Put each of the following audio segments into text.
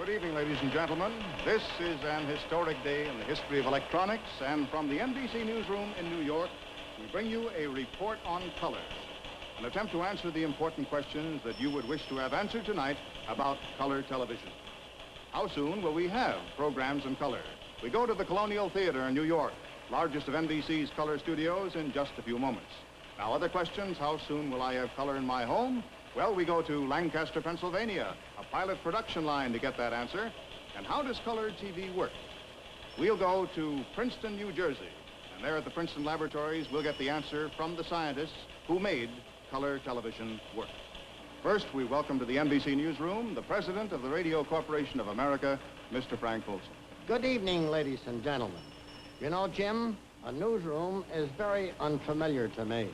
Good evening, ladies and gentlemen. This is an historic day in the history of electronics, and from the NBC newsroom in New York, we bring you a report on color, an attempt to answer the important questions that you would wish to have answered tonight about color television. How soon will we have programs in color? We go to the Colonial Theater in New York, largest of NBC's color studios, in just a few moments. Now, other questions: how soon will I have color in my home? Well, we go to Lancaster, Pennsylvania, a pilot production line to get that answer. And how does color TV work? We'll go to Princeton, New Jersey, and there at the Princeton laboratories, we'll get the answer from the scientists who made color television work. First, we welcome to the NBC newsroom the president of the Radio Corporation of America, Mr. Frank Folsom. Good evening, ladies and gentlemen. You know, Jim, a newsroom is very unfamiliar to me.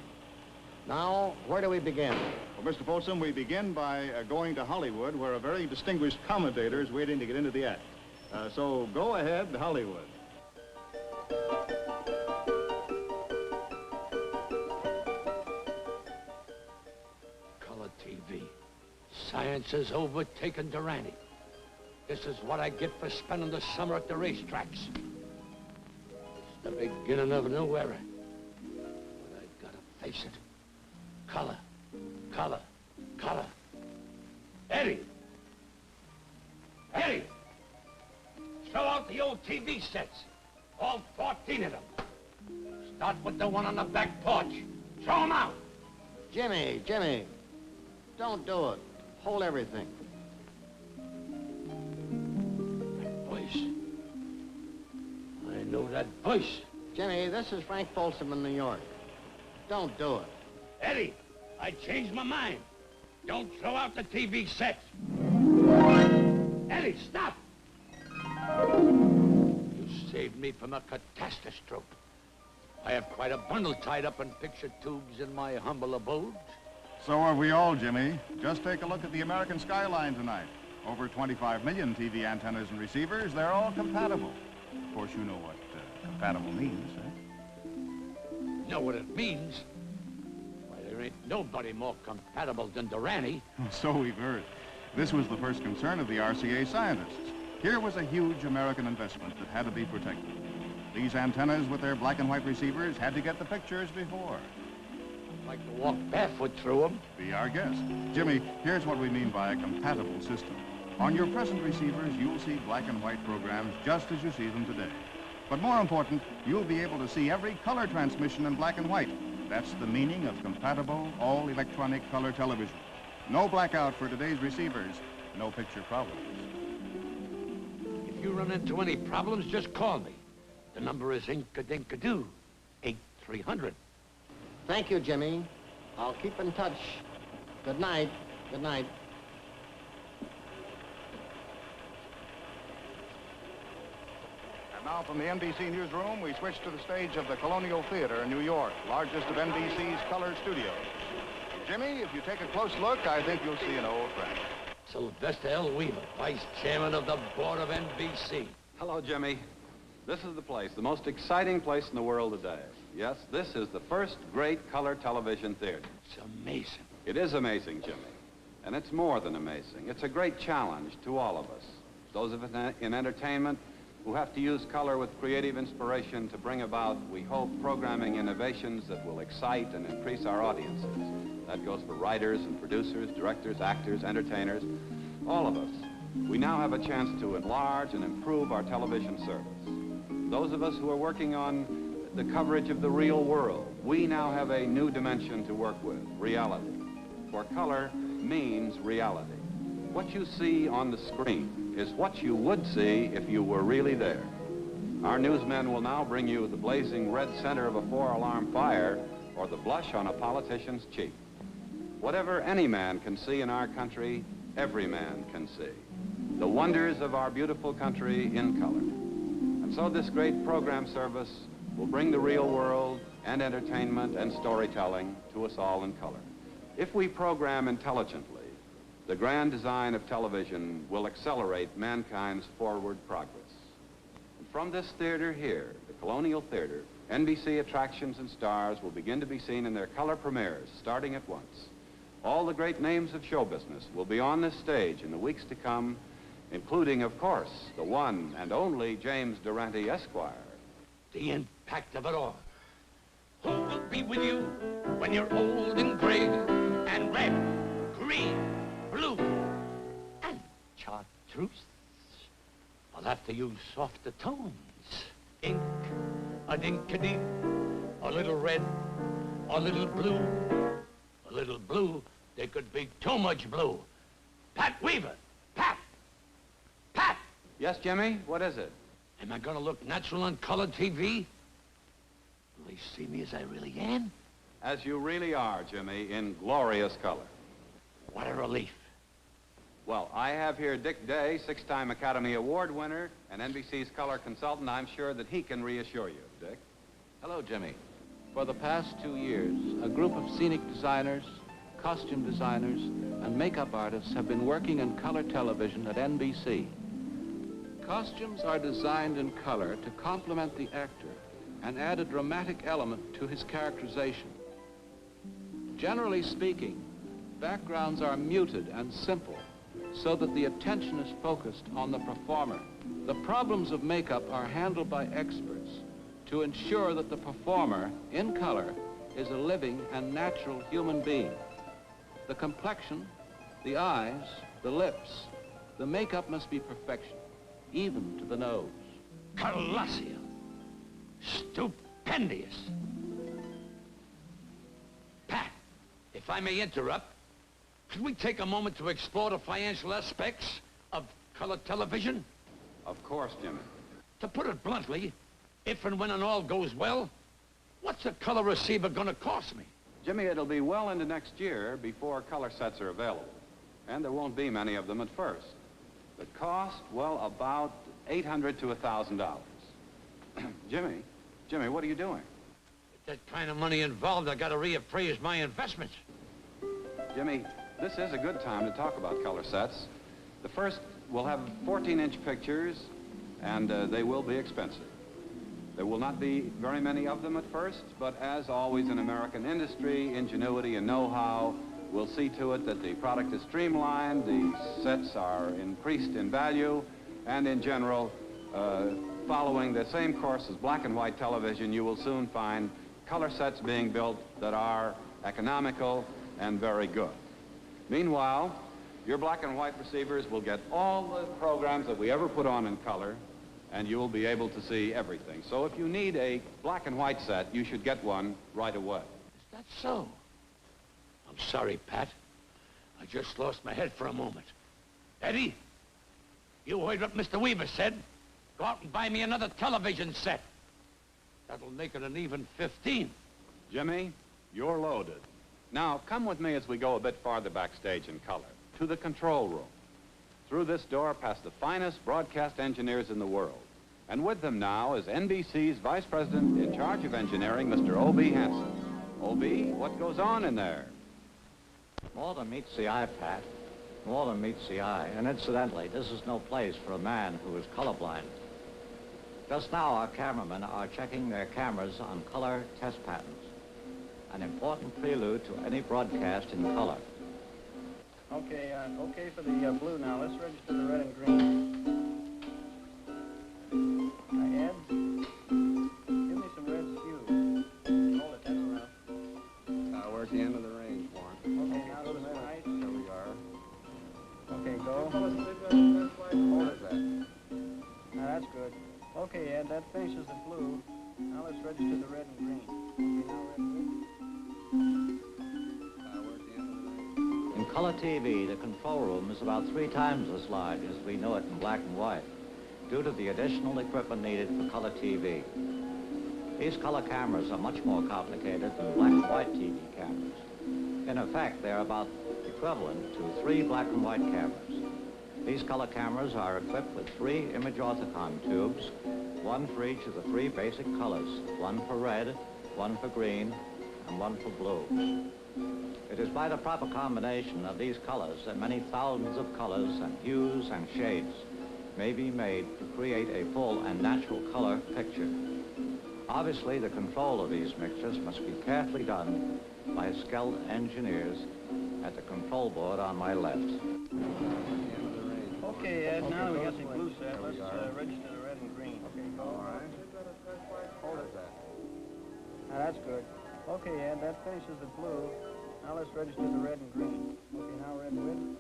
Now, where do we begin? Well, Mr. Folsom, we begin by going to Hollywood, where a very distinguished commentator is waiting to get into the act. So go ahead, Hollywood. Color TV. Science has overtaken Durante. This is what I get for spending the summer at the racetracks. It's the beginning of a new era. But I've got to face it. Color, color, color. Eddie! Eddie! Throw out the old TV sets. All 14 of them. Start with the one on the back porch. Throw them out. Jimmy, don't do it. Hold everything. That voice. I know that voice. Jimmy, this is Frank Folsom in New York. Don't do it. Eddie, I changed my mind. Don't throw out the TV sets. Eddie, stop! You saved me from a catastrophe. I have quite a bundle tied up in picture tubes in my humble abode. So are we all, Jimmy. Just take a look at the American skyline tonight. Over 25 million TV antennas and receivers. They're all compatible. Of course, you know what compatible means, eh? Know what it means? There ain't nobody more compatible than Durante. So we've heard. This was the first concern of the RCA scientists. Here was a huge American investment that had to be protected. These antennas with their black and white receivers had to get the pictures before. I'd like to walk barefoot through them. Be our guest. Jimmy, here's what we mean by a compatible system. On your present receivers, you'll see black and white programs just as you see them today. But more important, you'll be able to see every color transmission in black and white. That's the meaning of compatible, all-electronic color television. No blackout for today's receivers, no picture problems. If you run into any problems, just call me. The number is Inka-Dinka-Doo, 8300. Thank you, Jimmy. I'll keep in touch. Good night. Good night. Now from the NBC newsroom, we switch to the stage of the Colonial Theater in New York, largest of NBC's color studios. Jimmy, if you take a close look, I think you'll see an old friend. Sylvester L. Weaver, Vice Chairman of the Board of NBC. Hello, Jimmy. This is the place, the most exciting place in the world today. Yes, this is the first great color television theater. It's amazing. It is amazing, Jimmy. And it's more than amazing. It's a great challenge to all of us. Those of us in entertainment who have to use color with creative inspiration to bring about, we hope, programming innovations that will excite and increase our audiences. That goes for writers and producers, directors, actors, entertainers, all of us. We now have a chance to enlarge and improve our television service. Those of us who are working on the coverage of the real world, we now have a new dimension to work with, reality. For color means reality. What you see on the screen is what you would see if you were really there. Our newsmen will now bring you the blazing red center of a 4-alarm fire or the blush on a politician's cheek. Whatever any man can see in our country, every man can see. The wonders of our beautiful country in color. And so this great program service will bring the real world and entertainment and storytelling to us all in color. If we program intelligently, the grand design of television will accelerate mankind's forward progress. And from this theater here, the Colonial Theater, NBC attractions and stars will begin to be seen in their color premieres starting at once. All the great names of show business will be on this stage in the weeks to come including, of course, the one and only James Durante, Esquire. The impact of it all. Who will be with you when you're old and gray and red, green, blue, and chartreuse? I'll have to use softer tones. Ink, an inkity, a little red, a little blue. A little blue, there could be too much blue. Pat Weaver, Pat! Pat! Yes, Jimmy? What is it? Am I gonna look natural on color TV? Will they see me as I really am? As you really are, Jimmy, in glorious color. What a relief. Well, I have here Dick Day, 6-time Academy Award winner and NBC's color consultant. I'm sure that he can reassure you. Dick? Hello, Jimmy. For the past 2 years, a group of scenic designers, costume designers, and makeup artists have been working in color television at NBC. Costumes are designed in color to complement the actor and add a dramatic element to his characterization. Generally speaking, backgrounds are muted and simple so that the attention is focused on the performer. The problems of makeup are handled by experts to ensure that the performer, in color, is a living and natural human being. The complexion, the eyes, the lips, the makeup must be perfection, even to the nose. Colossal. Stupendous. Pat, if I may interrupt, could we take a moment to explore the financial aspects of color television? Of course, Jimmy. To put it bluntly, if and when all goes well, what's a color receiver gonna cost me? Jimmy, it'll be well into next year before color sets are available. And there won't be many of them at first. The cost, well, about $800 to $1,000. Jimmy, what are you doing? With that kind of money involved, I gotta reappraise my investments. Jimmy, this is a good time to talk about color sets. The first will have 14-inch pictures, and they will be expensive. There will not be very many of them at first, but as always in American industry, ingenuity and know-how will see to it that the product is streamlined, the sets are increased in value, and in general, following the same course as black and white television, you will soon find color sets being built that are economical and very good. Meanwhile, your black and white receivers will get all the programs that we ever put on in color, and you will be able to see everything. So if you need a black and white set, you should get one right away. Is that so? I'm sorry, Pat. I just lost my head for a moment. Eddie, you heard what Mr. Weaver said. Go out and buy me another television set. That'll make it an even 15. Jimmy, you're loaded. Now, come with me as we go a bit farther backstage in color, to the control room. Through this door past the finest broadcast engineers in the world. And with them now is NBC's Vice President in charge of engineering, Mr. O.B. Hanson. O.B., what goes on in there? More than meets the eye, Pat. More than meets the eye. And incidentally, this is no place for a man who is colorblind. Just now, our cameramen are checking their cameras on color test patterns. An important prelude to any broadcast in color. Okay, okay for the blue now. Let's register the red and green. Ed, give me some red hue. Hold it, that's enough. We're at the end of the range, Warren. Okay, now those are nice. There we are. Okay, go. Hold it, that. Now that's good. Okay, Ed, that finishes the blue. Now let's register the red and green. Okay, now red and green. We're at the end of the range. In color TV, the control room is about 3 times as large as we know it in black and white, due to the additional equipment needed for color TV. These color cameras are much more complicated than black and white TV cameras. In effect, they're about equivalent to 3 black and white cameras. These color cameras are equipped with 3 image orthicon tubes, one for each of the 3 basic colors, one for red, one for green, and one for blue. It is by the proper combination of these colors that many thousands of colors and hues and shades may be made to create a full and natural color picture. Obviously, the control of these mixtures must be carefully done by skilled engineers at the control board on my left. Okay, Okay, Ed, now we got the blue set. There we Let's are. register the red and green. Okay, go. All right. Hold it that. Now, that's good. Okay, Ed, that finishes the blue. Now let's register the red and green. Okay, now red and green.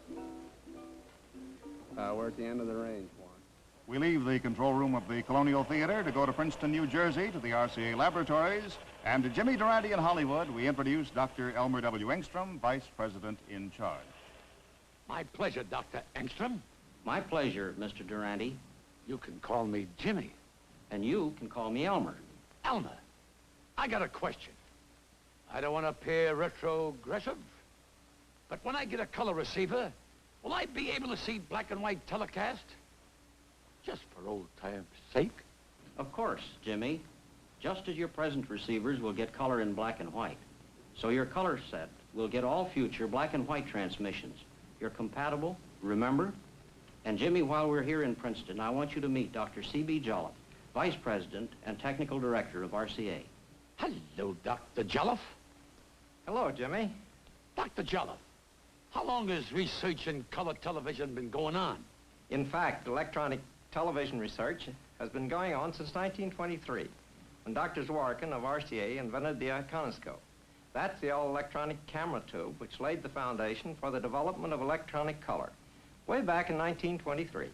We're at the end of the range, Warren. We leave the control room of the Colonial Theater to go to Princeton, New Jersey, to the RCA laboratories. And to Jimmy Durante in Hollywood, we introduce Dr. Elmer W. Engstrom, Vice President in charge. My pleasure, Dr. Engstrom. My pleasure, Mr. Durante. You can call me Jimmy. And you can call me Elmer. Elmer, I got a question. I don't want to appear retrogressive, but when I get a color receiver, will I be able to see black and white telecast? Just for old time's sake. Of course, Jimmy. Just as your present receivers will get color in black and white, so your color set will get all future black and white transmissions. You're compatible, remember? And Jimmy, while we're here in Princeton, I want you to meet Dr. C.B. Jolliffe, Vice President and Technical Director of RCA. Hello, Dr. Jolliffe. Hello, Jimmy. Dr. Jolliffe, how long has research in color television been going on? In fact, electronic television research has been going on since 1923, when Dr. Zworykin of RCA invented the iconoscope. That's the all-electronic camera tube which laid the foundation for the development of electronic color, way back in 1923.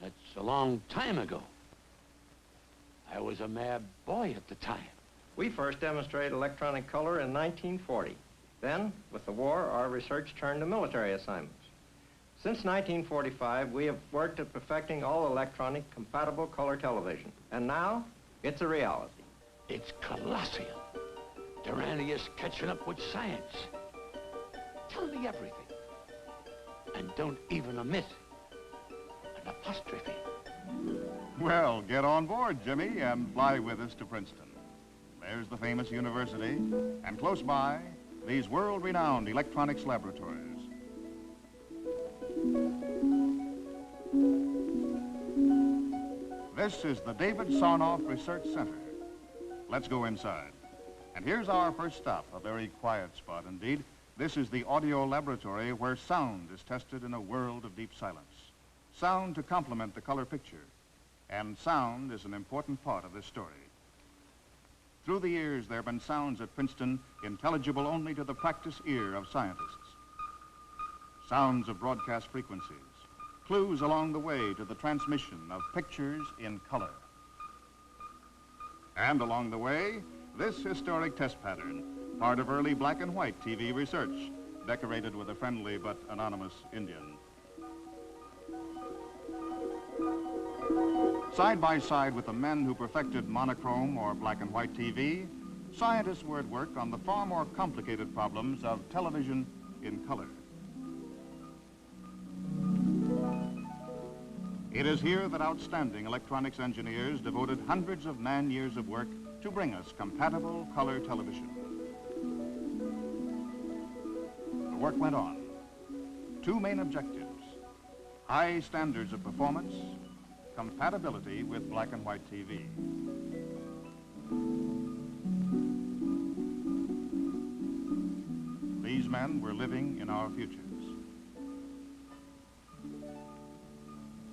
That's a long time ago. I was a mad boy at the time. We first demonstrated electronic color in 1940. Then, with the war, our research turned to military assignments. Since 1945, we have worked at perfecting all electronic compatible color television. And now, it's a reality. It's colossal. Durante is catching up with science. Tell me everything. And don't even omit an apostrophe. Well, get on board, Jimmy, and fly with us to Princeton. There's the famous university, and close by, these world-renowned electronics laboratories. This is the David Sarnoff Research Center. Let's go inside. And here's our first stop, a very quiet spot indeed. This is the audio laboratory where sound is tested in a world of deep silence. Sound to complement the color picture. And sound is an important part of this story. Through the years, there have been sounds at Princeton intelligible only to the practiced ear of scientists. Sounds of broadcast frequencies, clues along the way to the transmission of pictures in color. And along the way, this historic test pattern, part of early black and white TV research, decorated with a friendly but anonymous Indian. Side by side with the men who perfected monochrome or black and white TV, scientists were at work on the far more complicated problems of television in color. It is here that outstanding electronics engineers devoted hundreds of man-years of work to bring us compatible color television. The work went on. Two main objectives: high standards of performance, compatibility with black and white TV. These men were living in our futures.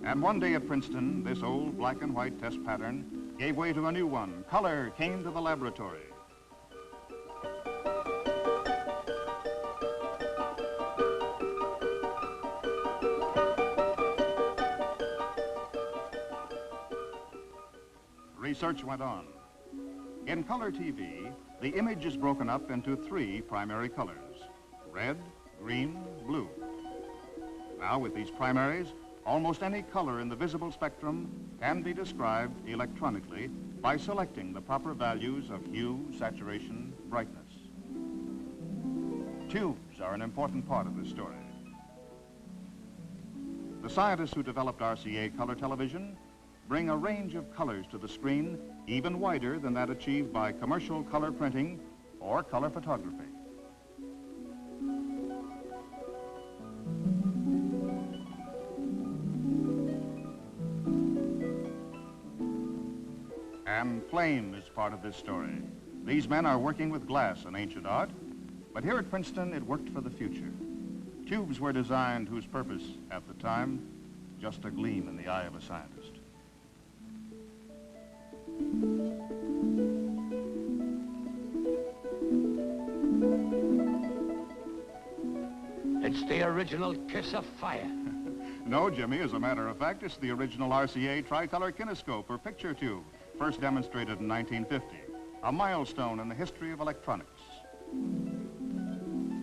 And one day at Princeton, this old black and white test pattern gave way to a new one. Color came to the laboratory. Research went on. In color TV, the image is broken up into three primary colors: red, green, blue. Now, with these primaries, almost any color in the visible spectrum can be described electronically by selecting the proper values of hue, saturation, brightness. Tubes are an important part of this story. The scientists who developed RCA color television bring a range of colors to the screen even wider than that achieved by commercial color printing or color photography. And flame is part of this story. These men are working with glass, an ancient art, but here at Princeton, it worked for the future. Tubes were designed whose purpose, at the time, just a gleam in the eye of a scientist. It's the original kiss of fire. No, Jimmy, as a matter of fact, it's the original RCA tricolor kinescope or picture tube, first demonstrated in 1950, a milestone in the history of electronics.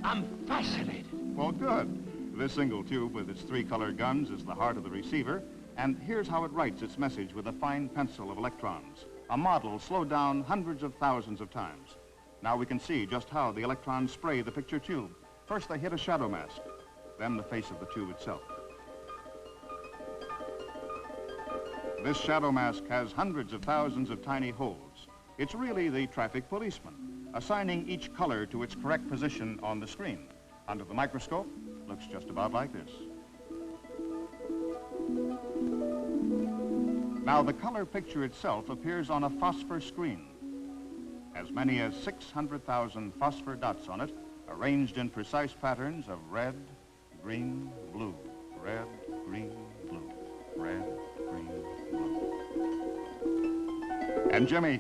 I'm fascinated. Well, good. This single tube with its 3 color guns is the heart of the receiver, and here's how it writes its message with a fine pencil of electrons, a model slowed down hundreds of thousands of times. Now we can see just how the electrons spray the picture tube. First they hit a shadow mask, then the face of the tube itself. This shadow mask has hundreds of thousands of tiny holes. It's really the traffic policeman, assigning each color to its correct position on the screen. Under the microscope, looks just about like this. Now the color picture itself appears on a phosphor screen. As many as 600,000 phosphor dots on it, arranged in precise patterns of red, green, blue, red, green, blue, red, green, blue. And Jimmy,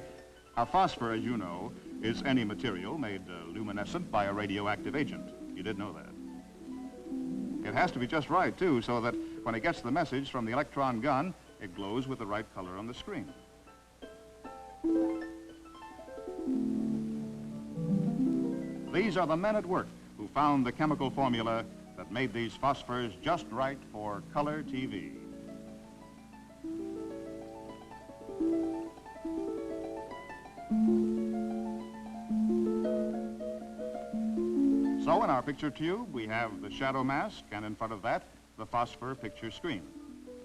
a phosphor, as you know, is any material made luminescent by a radioactive agent. You did know that. It has to be just right, too, so that when it gets the message from the electron gun, it glows with the right color on the screen. These are the men at work who found the chemical formula that made these phosphors just right for color TV. So in our picture tube, we have the shadow mask, and in front of that, the phosphor picture screen.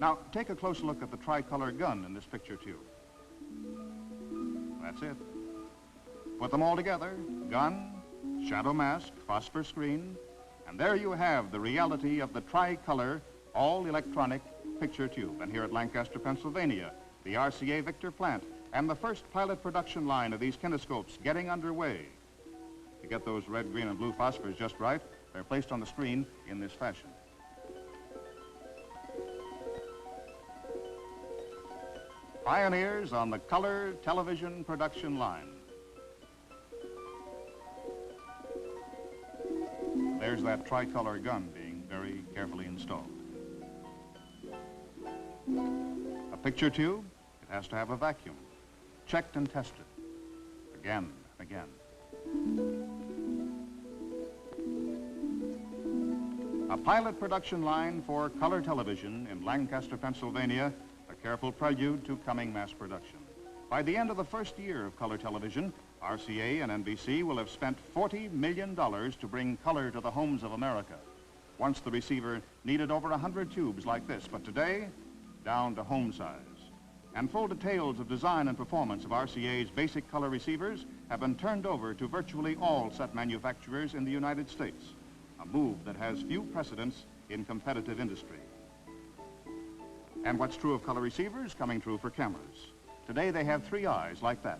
Now, take a close look at the tricolor gun in this picture tube. That's it. Put them all together, gun, shadow mask, phosphor screen, and there you have the reality of the tricolor, all-electronic picture tube. And here at Lancaster, Pennsylvania, the RCA Victor plant and the first pilot production line of these kinescopes getting underway. To get those red, green, and blue phosphors just right, they're placed on the screen in this fashion. Pioneers on the color television production line. There's that tricolor gun being very carefully installed. A picture tube, it has to have a vacuum. Checked and tested. Again and again. A pilot production line for color television in Lancaster, Pennsylvania, a careful prelude to coming mass production. By the end of the first year of color television, RCA and NBC will have spent $40 million to bring color to the homes of America. Once the receiver needed over 100 tubes like this, but today, down to home size. And full details of design and performance of RCA's basic color receivers have been turned over to virtually all set manufacturers in the United States, a move that has few precedents in competitive industry. And what's true of color receivers, coming true for cameras. Today they have 3 eyes like that,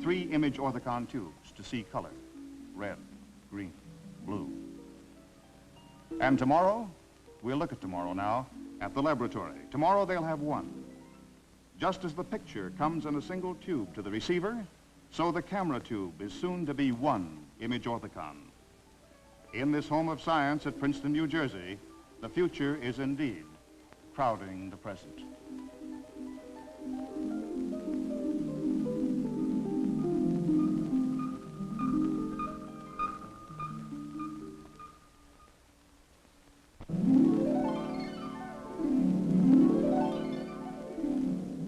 3 image orthicon tubes to see color, red, green, blue. And tomorrow, we'll look at tomorrow now, at the laboratory. Tomorrow they'll have 1. Just as the picture comes in a single tube to the receiver, so the camera tube is soon to be 1 image orthicon. In this home of science at Princeton, New Jersey, the future is indeed crowding the present.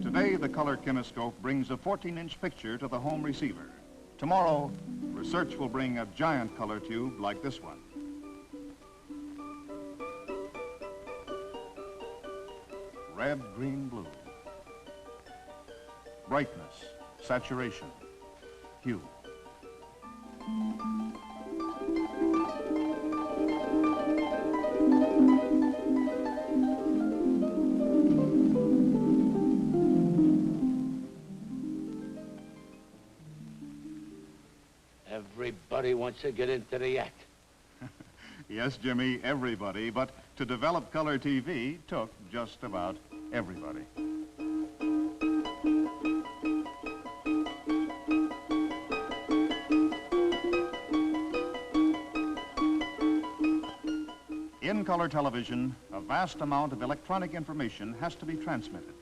Today, the color kinescope brings a 14-inch picture to the home receiver. Tomorrow, research will bring a giant color tube like this one. Red, green, blue. Brightness, saturation, hue. Everybody wants to get into the act. Yes, Jimmy, everybody, but To develop color TV took just about everybody. In color television, a vast amount of electronic information has to be transmitted.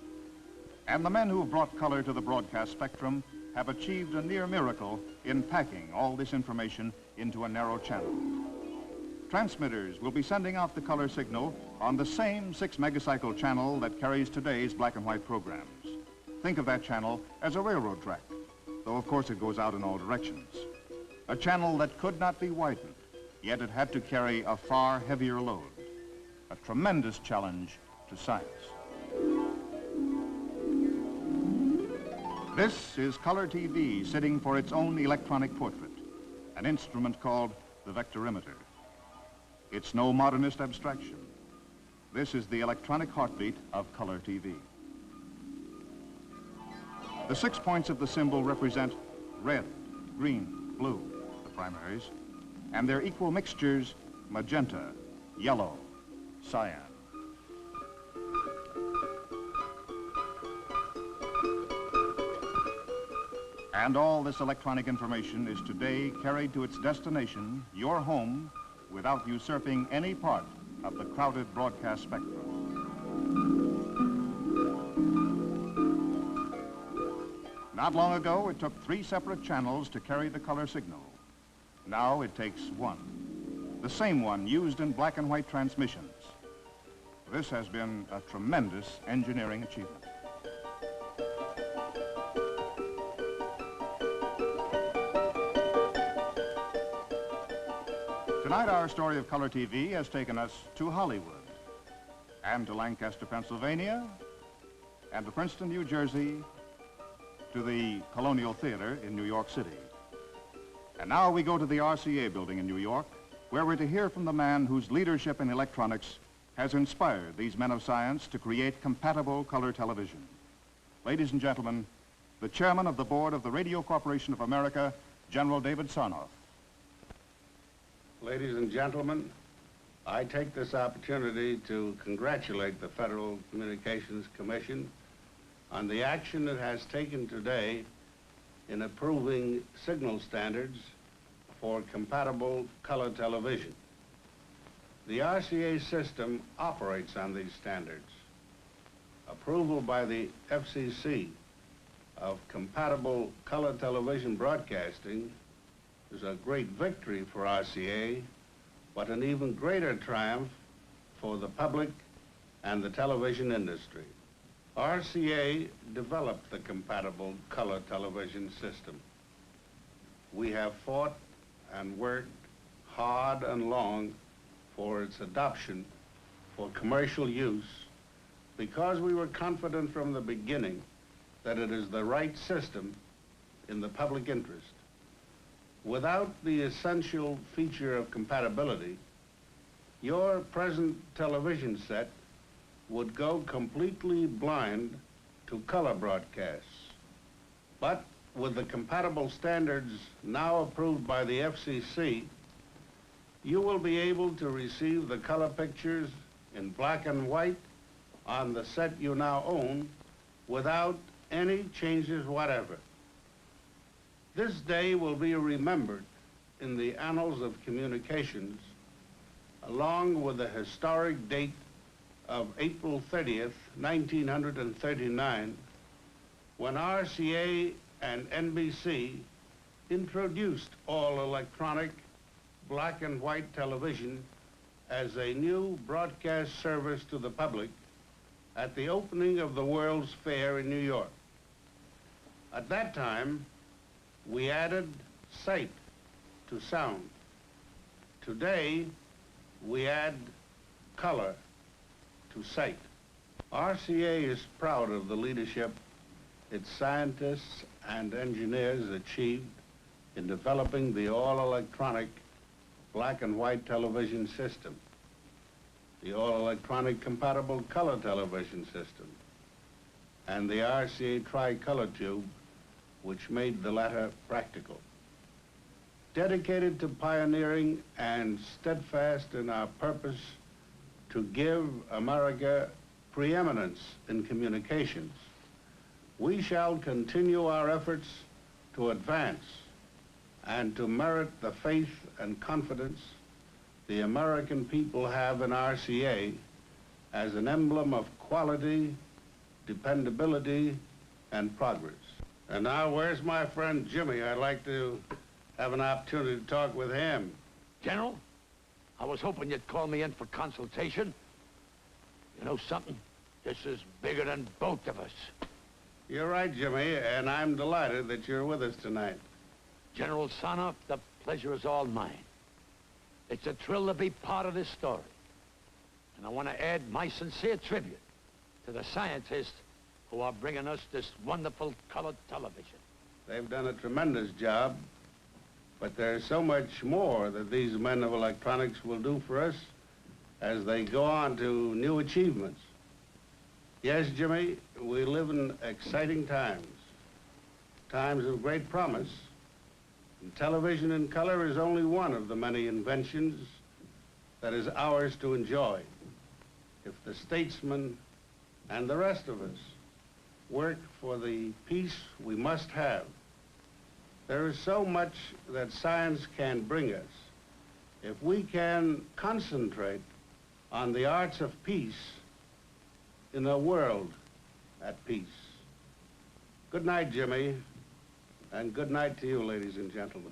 And the men who have brought color to the broadcast spectrum have achieved a near miracle in packing all this information into a narrow channel. Transmitters will be sending out the color signal on the same 6 megacycle channel that carries today's black and white programs. Think of that channel as a railroad track, though of course it goes out in all directions. A channel that could not be widened, yet it had to carry a far heavier load. A tremendous challenge to science. This is color TV sitting for its own electronic portrait, an instrument called the vectorimeter. It's no modernist abstraction. This is the electronic heartbeat of color TV. The 6 points of the symbol represent red, green, blue, the primaries, and their equal mixtures, magenta, yellow, cyan. And all this electronic information is today carried to its destination, your home, without usurping any part of the crowded broadcast spectrum. Not long ago, it took 3 separate channels to carry the color signal. Now it takes 1, the same one used in black and white transmissions. This has been a tremendous engineering achievement. Tonight, our story of color TV has taken us to Hollywood, and to Lancaster, Pennsylvania, and to Princeton, New Jersey, to the Colonial Theater in New York City. And now we go to the RCA building in New York, where we're to hear from the man whose leadership in electronics has inspired these men of science to create compatible color television. Ladies and gentlemen, the chairman of the board of the Radio Corporation of America, General David Sarnoff. Ladies and gentlemen, I take this opportunity to congratulate the Federal Communications Commission on the action it has taken today in approving signal standards for compatible color television. The RCA system operates on these standards. Approval by the FCC of compatible color television broadcasting is a great victory for RCA, but an even greater triumph for the public and the television industry. RCA developed the compatible color television system. We have fought and worked hard and long for its adoption for commercial use because we were confident from the beginning that it is the right system in the public interest. Without the essential feature of compatibility, your present television set would go completely blind to color broadcasts. But with the compatible standards now approved by the FCC, you will be able to receive the color pictures in black and white on the set you now own without any changes whatever. This day will be remembered in the annals of communications, along with the historic date of April 30th, 1939, when RCA and NBC introduced all-electronic black and white television as a new broadcast service to the public at the opening of the World's Fair in New York. At that time, we added sight to sound. Today, we add color to sight. RCA is proud of the leadership its scientists and engineers achieved in developing the all-electronic black and white television system, the all-electronic compatible color television system, and the RCA tri-color tube, which made the latter practical. Dedicated to pioneering and steadfast in our purpose to give America preeminence in communications. We shall continue our efforts to advance and to merit the faith and confidence the American people have in RCA as an emblem of quality, dependability, and progress. And now, where's my friend Jimmy? I'd like to have an opportunity to talk with him. General, I was hoping you'd call me in for consultation. You know something? This is bigger than both of us. You're right, Jimmy, and I'm delighted that you're with us tonight. General Sanoff, the pleasure is all mine. It's a thrill to be part of this story. And I want to add my sincere tribute to the scientists who are bringing us this wonderful colored television. They've done a tremendous job, but there's so much more that these men of electronics will do for us as they go on to new achievements. Yes, Jimmy, we live in exciting times, times of great promise. And television in color is only one of the many inventions that is ours to enjoy. If the statesmen and the rest of us work for the peace we must have, there is so much that science can bring us. If we can concentrate on the arts of peace in a world at peace. Good night, Jimmy, and good night to you, ladies and gentlemen.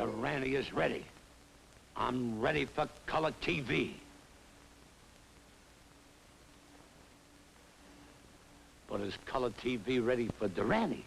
Durante is ready. I'm ready for color TV. But is color TV ready for Durante?